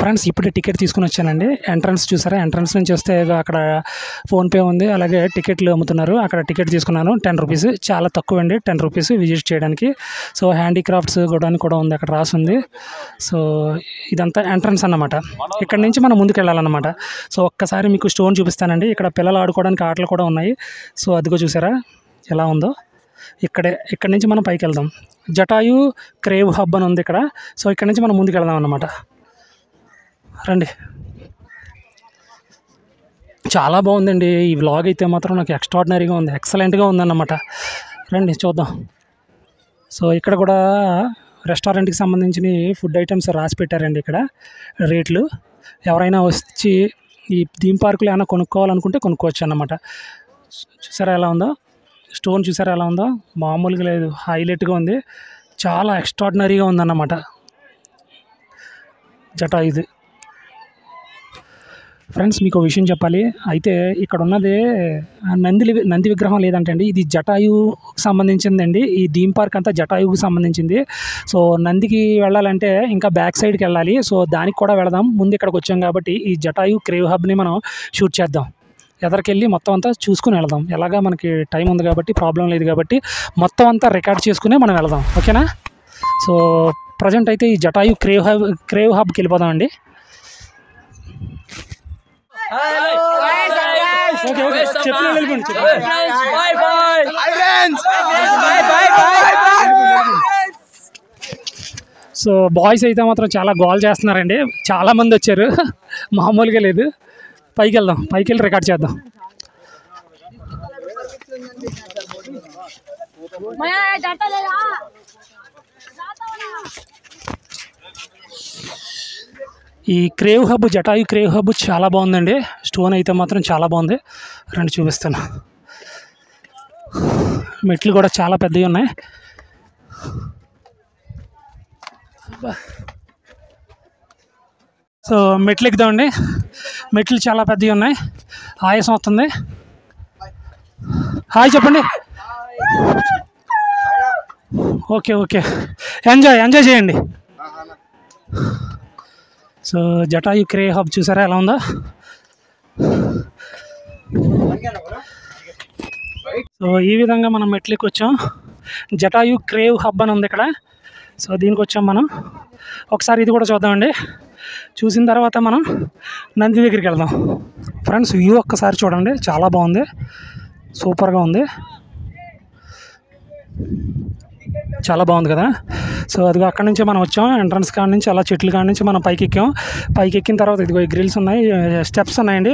Friends ఇప్పుడే ticket తీసుకుని వచ్చానండి. ఎంట్రన్స్ చూసారా, ఎంట్రన్స్ నుంచి వస్తే అక్కడ ఫోన్పే ఉంది, అలాగే టికెట్లు అమ్ముతున్నారు. అక్కడ టికెట్ తీసుకున్నాను 10 రూపీస్, చాలా తక్కువ అండి 10 రూపీస్ విజిట్ చేయడానికి. సో హ్యాండీక్రాఫ్ట్స్ గోడానికి కూడా ఉంది, అక్కడ రాసి ఉంది. సో ఇదంతా ఎంట్రన్స్ అన్నమాట. ఇక్కడ నుంచి మనం ముందుకు వెళ్ళాలన్నమాట. సో ఒక్కసారి మీకు స్టోన్ చూపిస్తానండి. ఇక్కడ పిల్లలు ఆడుకోవడానికి ఆటలు కూడా ఉన్నాయి. సో అదిగో చూసారా ఎలా ఉందో. ఇక్కడ నుంచి మనం పైకి వెళ్దాం. జటాయు క్రేవ్ హబ్ అని ఉంది ఇక్కడ. సో ఇక్కడ నుంచి మనం ముందుకు వెళ్దాం అన్నమాట. రండి. చాలా బాగుందండి ఈ వ్లాగ్ అయితే మాత్రం. నాకు ఎక్స్ట్రాడినరీగా ఉంది, ఎక్సలెంట్గా ఉందన్నమాట. రండి చూద్దాం. సో ఇక్కడ కూడా రెస్టారెంట్కి సంబంధించిన ఫుడ్ ఐటమ్స్ రాసి పెట్టారండి ఇక్కడ రేట్లు. ఎవరైనా వచ్చి ఈ థీమ్ పార్కులు ఏమైనా కొనుక్కోవాలనుకుంటే కొనుక్కోవచ్చు అన్నమాట. చూసారా ఎలా ఉందో, స్టోన్ చూసారా ఎలా ఉందో, మామూలుగా లేదు, హైలైట్గా ఉంది, చాలా ఎక్స్ట్రాడినరీగా ఉందన్నమాట జటాయుది. ఫ్రెండ్స్ మీకు ఒక విషయం చెప్పాలి. అయితే ఇక్కడ ఉన్నది నంది విగ్రహం లేదంటే అండి, ఇది జటాయువుకి సంబంధించిందండి. ఈ థీమ్ పార్క్ అంతా జటాయువుకి సంబంధించింది. సో నందికి వెళ్ళాలంటే ఇంకా బ్యాక్ సైడ్కి వెళ్ళాలి. సో దానికి కూడా వెళదాం. ముందు ఇక్కడికి వచ్చాం కాబట్టి ఈ జటాయు క్రేవ్ హబ్ని మనం షూట్ చేద్దాం. ఎదరికెళ్ళి మొత్తం అంతా చూసుకుని వెళదాం. ఎలాగా మనకి టైం ఉంది కాబట్టి, ప్రాబ్లం లేదు కాబట్టి మొత్తం అంతా రికార్డ్ చేసుకునే మనం వెళదాం. ఓకేనా? సో ప్రజెంట్ అయితే ఈ జటాయు క్రేవ్ హబ్కి వెళ్ళిపోదాం అండి. సో బాయ్స్ అయితే మాత్రం చాలా గోల్ చేస్తున్నారండి, చాలా మంది వచ్చారు, మామూలుగా లేదు. పైకి వెళ్దాం, పైకి వెళ్ళి రికార్డ్ చేద్దాం. ఈ crave hub, Jatayu crave hub చాలా బాగుందండి. స్టోన్ అయితే మాత్రం చాలా బాగుంది. రండి చూపిస్తాను. మెట్లు కూడా చాలా పెద్దవి ఉన్నాయి. సో మెట్లు ఎక్కుదామండి. మెట్లు చాలా పెద్దవి ఉన్నాయి, ఆయాసం వస్తుంది. హాయ్ చెప్పండి. ఓకే ఓకే, ఎంజాయ్ చేయండి. సో జటాయు క్రేవ్ హబ్ చూసారా ఎలా ఉందో. సో ఈ విధంగా మనం మెట్లకి వచ్చాం. జటాయు క్రేవ్ హబ్ అని ఉంది ఇక్కడ. సో దీనికి వచ్చాం మనం. ఒకసారి ఇది కూడా చూద్దామండి. చూసిన తర్వాత మనం నంది దగ్గరికి వెళ్దాం. ఫ్రెండ్స్ వ్యూ ఒక్కసారి చూడండి, చాలా బాగుంది, సూపర్గా ఉంది, చాలా బాగుంది కదా. సో అదిగో అక్కడి నుంచి మనం వచ్చాం, ఎంట్రన్స్ కాడ నుంచి అలా చెట్ల కాడ నుంచి మనం పైకి ఎక్కాం. పైకి ఎక్కిన తర్వాత ఇదిగో ఈ గ్రిల్స్ ఉన్నాయి, స్టెప్స్ ఉన్నాయండి.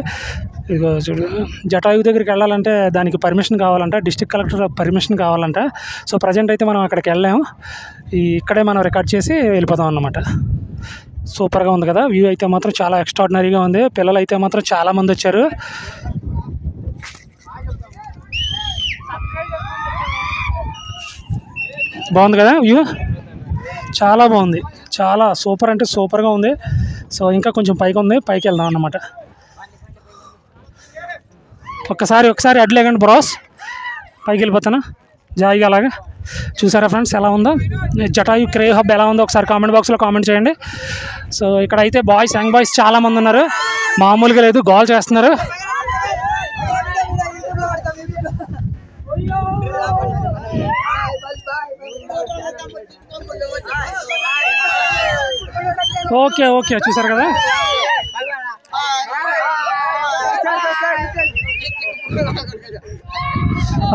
ఇదిగో చూడు, జటాయు దగ్గరికి వెళ్ళాలంటే దానికి పర్మిషన్ కావాలంట, డిస్ట్రిక్ట్ కలెక్టర్ పర్మిషన్ కావాలంట. సో ప్రజెంట్ అయితే మనం అక్కడికి వెళ్ళాము. ఇక్కడే మనం రికార్డ్ చేసి వెళ్ళిపోతాం అన్నమాట. సూపర్గా ఉంది కదా వ్యూ అయితే మాత్రం, చాలా ఎక్స్ట్రాడినరీగా ఉంది. పిల్లలు అయితే మాత్రం చాలామంది వచ్చారు. బాగుంది కదా వ్యూ, చాలా బాగుంది, చాలా సూపర్ అంటే సూపర్గా ఉంది. సో ఇంకా కొంచెం పైకి ఉంది, పైకి వెళ్దాం అన్నమాట. ఒకసారి అడ్లేకండి బ్రాస్, పైకి వెళ్ళిపోతాను జాయిగా అలాగా. చూసారా ఫ్రెండ్స్ ఎలా ఉందో జటాయు క్రేవ్ హబ్ ఎలా ఉందో ఒకసారి కామెంట్ బాక్స్లో కామెంట్ చేయండి. సో ఇక్కడ అయితే యంగ్ బాయ్స్ చాలామంది ఉన్నారు, మామూలుగా లేదు, గోల్ చేస్తున్నారు. ఓకే చూసారు కదా.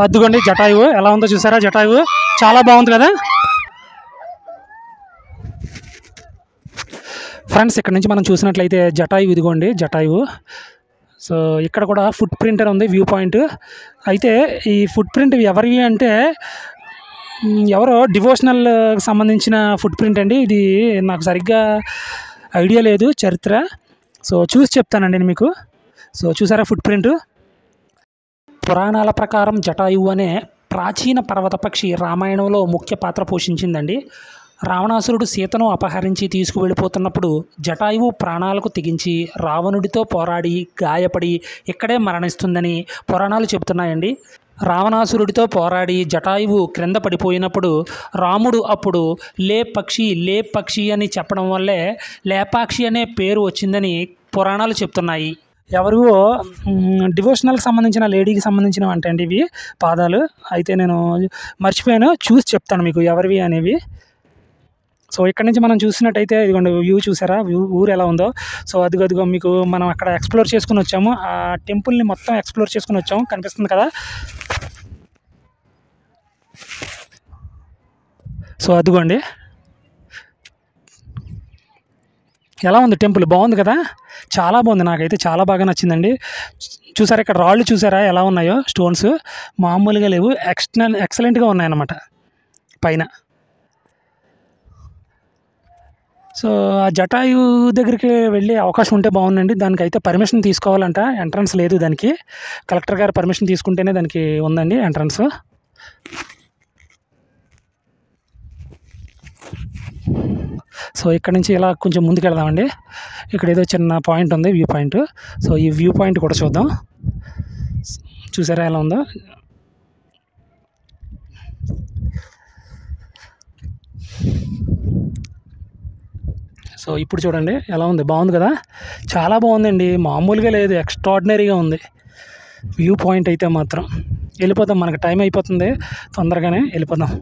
అద్దుకోండి జటాయువు ఎలా ఉందో చూసారా. జటాయువు చాలా బాగుంది కదా ఫ్రెండ్స్. ఇక్కడ నుంచి మనం చూసినట్లయితే జటాయువు, ఇదిగోండి జటాయువు. సో ఇక్కడ కూడా ఫుట్ ప్రింట్ అని ఉంది, వ్యూ పాయింట్. అయితే ఈ ఫుట్ ప్రింట్ ఎవరివి అంటే ఎవరో డివోషనల్ సంబంధించిన ఫుట్ ప్రింట్ అండి. ఇది నాకు సరిగ్గా ఐడియా లేదు చరిత్ర. సో చూసి చెప్తానండి నేను మీకు. సో చూసారా ఫుట్ ప్రింట్. పురాణాల ప్రకారం జటాయువు అనే ప్రాచీన పర్వత పక్షి రామాయణంలో ముఖ్య పాత్ర పోషించిందండి. రావణాసురుడు సీతను అపహరించి తీసుకువెళ్ళిపోతున్నప్పుడు జటాయువు ప్రాణాలకు తెగించి రావణుడితో పోరాడి గాయపడి ఇక్కడే మరణిస్తుందని పురాణాలు చెబుతున్నాయండి. రావణాసురుడితో పోరాడి జటాయువు క్రింద పడిపోయినప్పుడు రాముడు అప్పుడు లే పక్షి అని చెప్పడం వల్లే లేపాక్షి అనే పేరు వచ్చిందని పురాణాలు చెప్తున్నాయి. ఎవరివో డివోషనల్కి సంబంధించిన లేడీకి సంబంధించిన అంటే అండి ఇవి పాదాలు. అయితే నేను మర్చిపోయాను, చూసి చెప్తాను మీకు ఎవరివి అనేవి. సో ఇక్కడ నుంచి మనం చూసినట్టయితే ఇదిగోండి వ్యూ చూసారా, ఊరు ఎలా ఉందో. సో అదిగో మీకు మనం అక్కడ ఎక్స్ప్లోర్ చేసుకుని వచ్చాము, ఆ టెంపుల్ని మొత్తం ఎక్స్ప్లోర్ చేసుకుని వచ్చాము, కనిపిస్తుంది కదా. సో అదిగోండి ఎలా ఉంది టెంపుల్, బాగుంది కదా, చాలా బాగుంది, నాకైతే చాలా బాగా నచ్చిందండి. చూసారా ఇక్కడ రాళ్ళు చూసారా ఎలా ఉన్నాయో, స్టోన్స్ మామూలుగా లేవు, ఎక్సలెంట్గా ఉన్నాయన్నమాట పైన. సో ఆ జటాయు దగ్గరికి వెళ్ళే అవకాశం ఉంటే బాగుందండి. దానికైతే పర్మిషన్ తీసుకోవాలంట, ఎంట్రన్స్ లేదు దానికి. కలెక్టర్ గారు పర్మిషన్ తీసుకుంటేనే దానికి ఉందండి ఎంట్రన్స్. సో ఇక్కడ నుంచి ఇలా కొంచెం ముందుకు వెళ్దామండి. ఇక్కడ ఏదో చిన్న పాయింట్ ఉంది, వ్యూ పాయింట్. సో ఈ వ్యూ పాయింట్ కూడా చూద్దాం. చూసారా ఎలా ఉందో. సో ఇప్పుడు చూడండి ఎలా ఉంది, బాగుంది కదా, చాలా బాగుందండి, మామూలుగా లేదు, ఎక్స్ట్రాడినరీగా ఉంది వ్యూ పాయింట్ అయితే మాత్రం. వెళ్ళిపోదాం, మనకు టైం అయిపోతుంది, తొందరగానే వెళ్ళిపోదాం.